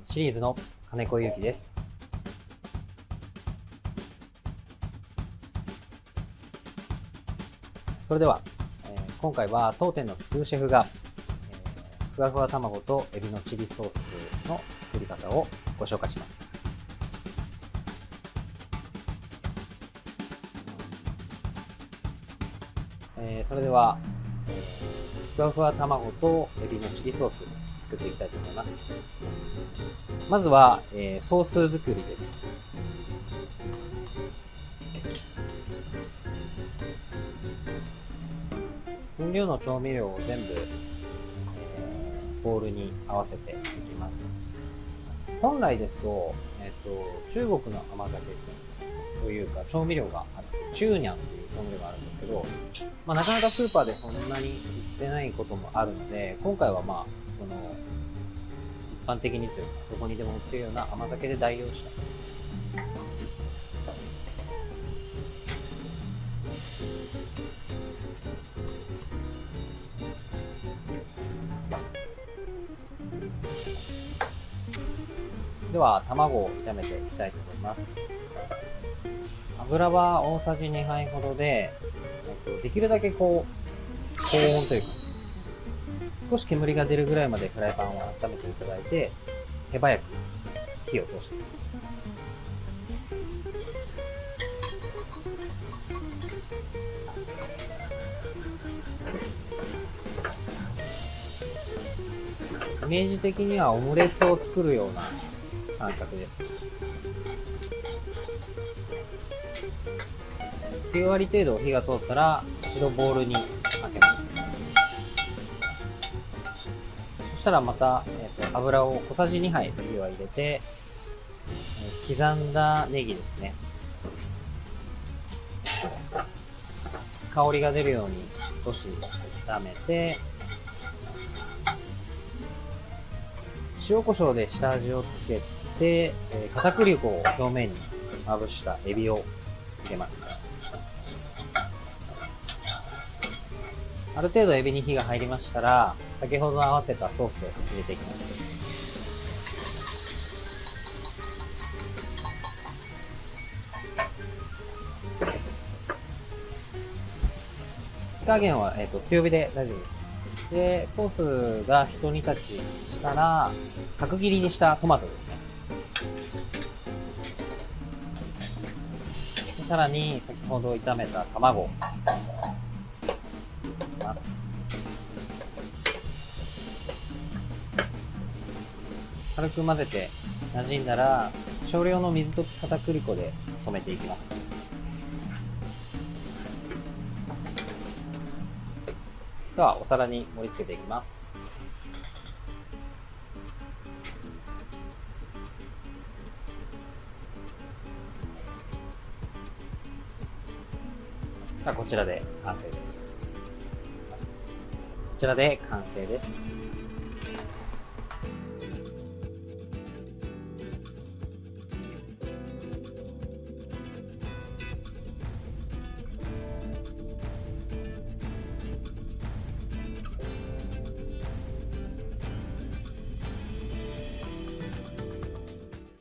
シリーズの金子祐希です。それでは、今回は当店のスーシェフが、ふわふわ卵とエビのチリソースの作り方をご紹介します。それでは、ふわふわ卵とエビのチリソース作っていきたいと思います。まずは、ソース作りです。分量の調味料を全部、ボウルに合わせていきます。本来ですと、中国の甘酒というか調味料があって、チューニャンという調味料があるんですけど、なかなかスーパーでそんなに売ってないこともあるので、今回は一般的にというか、どこにでも売っているような甘酒で代用した。では、卵を炒めていきたいと思います。油は大さじ2杯ほどで、できるだけ高温というか、少し煙が出るぐらいまでフライパンを温めていただいて、手早く火を通していきます。イメージ的にはオムレツを作るような感覚です。9割程度火が通ったら一度ボウルにあけます。そしたらまた、油を小さじ2杯次は入れて、刻んだネギですね。香りが出るように少し炒めて、塩コショウで下味をつけて、片栗粉を表面にまぶしたエビを入れます。ある程度エビに火が入りましたら、先ほど合わせたソースを入れていきます。火加減は、強火で大丈夫です。で、ソースが一煮立ちしたら、角切りにしたトマトですね。でさらに、先ほど炒めた卵を入れます。軽く混ぜて馴染んだら、少量の水溶き片栗粉で止めていきます。では、お皿に盛り付けていきます。こちらで完成です。こちらで完成です。